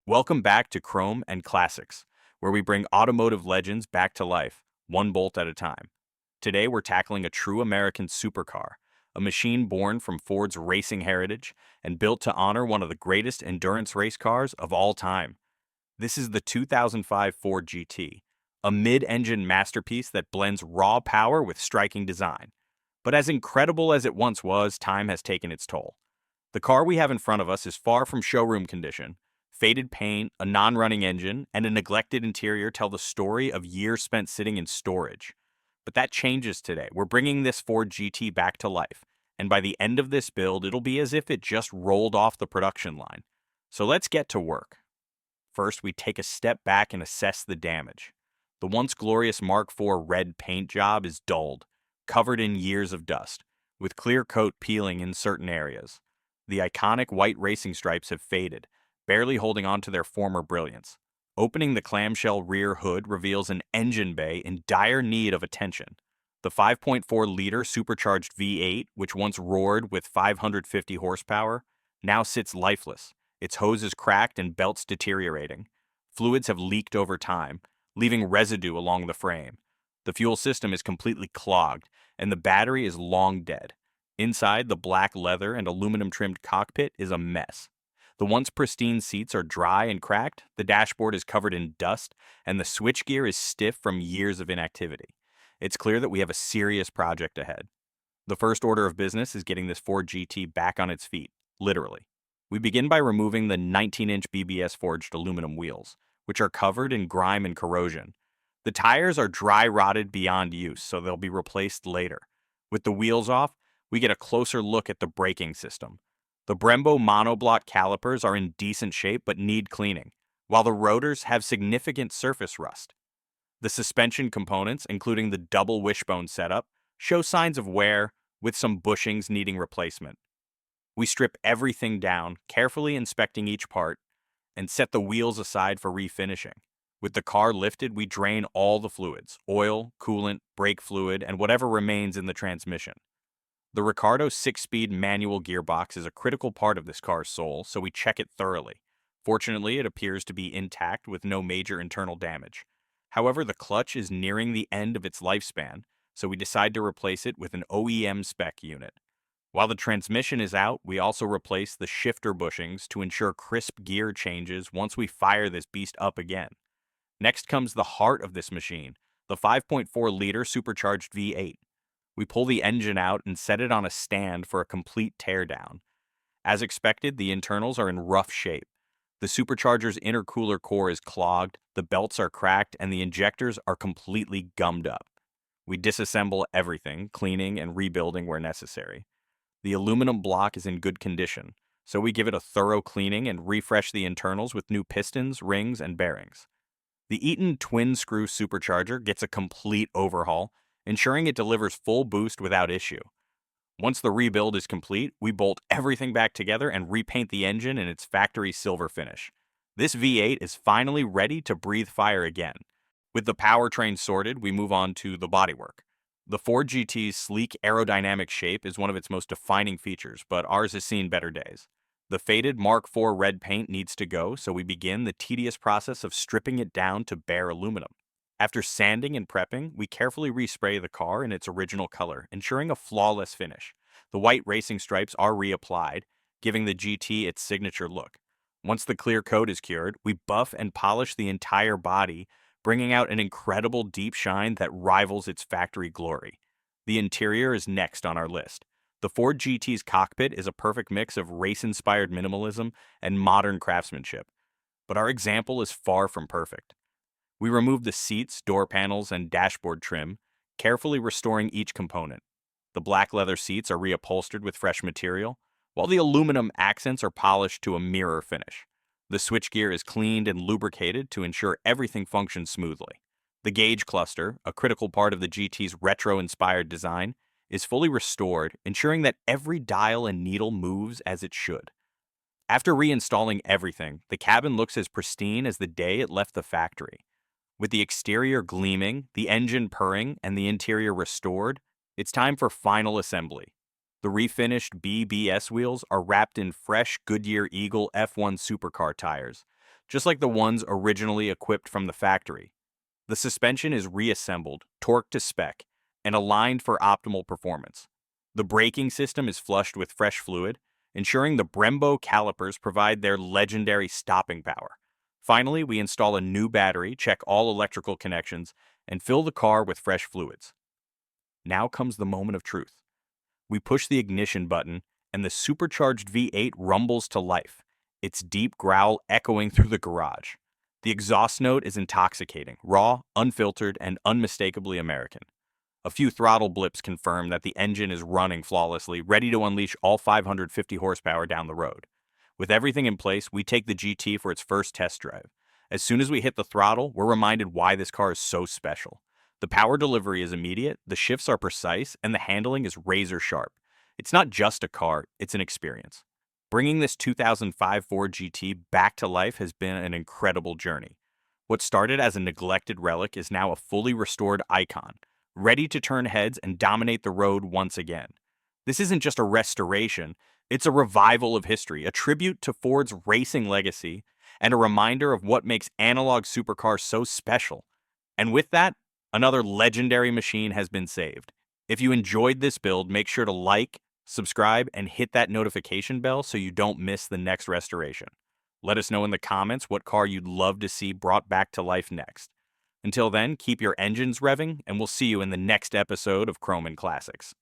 Welcome back to Chrome and Classics, where we bring automotive legends back to life, one bolt at a time. Today we're tackling a true American supercar, a machine born from Ford's racing heritage and built to honor one of the greatest endurance race cars of all time. This is the 2005 Ford GT, a mid-engine masterpiece that blends raw power with striking design. But as incredible as it once was, time has taken its toll. The car we have in front of us is far from showroom condition. Faded paint, a non-running engine, and a neglected interior tell the story of years spent sitting in storage. But that changes today. We're bringing this Ford GT back to life, and by the end of this build, it'll be as if it just rolled off the production line. So let's get to work. First, we take a step back and assess the damage. The once glorious Mark IV red paint job is dulled, covered in years of dust, with clear coat peeling in certain areas. The iconic white racing stripes have faded, barely holding on to their former brilliance. Opening the clamshell rear hood reveals an engine bay in dire need of attention. The 5.4-liter supercharged V8, which once roared with 550 horsepower, now sits lifeless, its hoses cracked and belts deteriorating. Fluids have leaked over time, leaving residue along the frame. The fuel system is completely clogged, and the battery is long dead. Inside, the black leather and aluminum-trimmed cockpit is a mess. The once pristine seats are dry and cracked, the dashboard is covered in dust, and the switchgear is stiff from years of inactivity. It's clear that we have a serious project ahead. The first order of business is getting this Ford GT back on its feet, literally. We begin by removing the 19-inch BBS-forged aluminum wheels, which are covered in grime and corrosion. The tires are dry-rotted beyond use, so they'll be replaced later. With the wheels off, we get a closer look at the braking system. The Brembo monoblock calipers are in decent shape but need cleaning, while the rotors have significant surface rust. The suspension components, including the double wishbone setup, show signs of wear, with some bushings needing replacement. We strip everything down, carefully inspecting each part, and set the wheels aside for refinishing. With the car lifted, we drain all the fluids, oil, coolant, brake fluid, and whatever remains in the transmission. The Ricardo 6-speed manual gearbox is a critical part of this car's soul, so we check it thoroughly. Fortunately, it appears to be intact with no major internal damage. However, the clutch is nearing the end of its lifespan, so we decide to replace it with an OEM spec unit. While the transmission is out, we also replace the shifter bushings to ensure crisp gear changes once we fire this beast up again. Next comes the heart of this machine, the 5.4-liter supercharged V8. We pull the engine out and set it on a stand for a complete teardown. As expected, the internals are in rough shape. The supercharger's intercooler core is clogged, the belts are cracked, and the injectors are completely gummed up. We disassemble everything, cleaning and rebuilding where necessary. The aluminum block is in good condition, so we give it a thorough cleaning and refresh the internals with new pistons, rings, and bearings. The Eaton twin-screw supercharger gets a complete overhaul, ensuring it delivers full boost without issue. Once the rebuild is complete, we bolt everything back together and repaint the engine in its factory silver finish. This V8 is finally ready to breathe fire again. With the powertrain sorted, we move on to the bodywork. The Ford GT's sleek aerodynamic shape is one of its most defining features, but ours has seen better days. The faded Mark IV red paint needs to go, so we begin the tedious process of stripping it down to bare aluminum. After sanding and prepping, we carefully respray the car in its original color, ensuring a flawless finish. The white racing stripes are reapplied, giving the GT its signature look. Once the clear coat is cured, we buff and polish the entire body, bringing out an incredible deep shine that rivals its factory glory. The interior is next on our list. The Ford GT's cockpit is a perfect mix of race-inspired minimalism and modern craftsmanship. But our example is far from perfect. We remove the seats, door panels, and dashboard trim, carefully restoring each component. The black leather seats are reupholstered with fresh material, while the aluminum accents are polished to a mirror finish. The switchgear is cleaned and lubricated to ensure everything functions smoothly. The gauge cluster, a critical part of the GT's retro-inspired design, is fully restored, ensuring that every dial and needle moves as it should. After reinstalling everything, the cabin looks as pristine as the day it left the factory. With the exterior gleaming, the engine purring, and the interior restored, it's time for final assembly. The refinished BBS wheels are wrapped in fresh Goodyear Eagle F1 supercar tires. just like the ones originally equipped from the factory. The suspension is reassembled, torqued to spec, and aligned for optimal performance. The braking system is flushed with fresh fluid, ensuring the Brembo calipers provide their legendary stopping power. Finally, we install a new battery, check all electrical connections, and fill the car with fresh fluids. Now comes the moment of truth. We push the ignition button, and the supercharged V8 rumbles to life, its deep growl echoing through the garage. The exhaust note is intoxicating, raw, unfiltered, and unmistakably American. A few throttle blips confirm that the engine is running flawlessly, ready to unleash all 550 horsepower down the road. With everything in place, we take the GT for its first test drive. As soon as we hit the throttle, we're reminded why this car is so special. The power delivery is immediate, the shifts are precise, and the handling is razor sharp. It's not just a car, it's an experience. Bringing this 2005 Ford GT back to life has been an incredible journey. What started as a neglected relic is now a fully restored icon, ready to turn heads and dominate the road once again. This isn't just a restoration, it's a revival of history, a tribute to Ford's racing legacy, and a reminder of what makes analog supercars so special. And with that, another legendary machine has been saved. If you enjoyed this build, make sure to like, subscribe, and hit that notification bell so you don't miss the next restoration. Let us know in the comments what car you'd love to see brought back to life next. Until then, keep your engines revving, and we'll see you in the next episode of Chrome and Classics.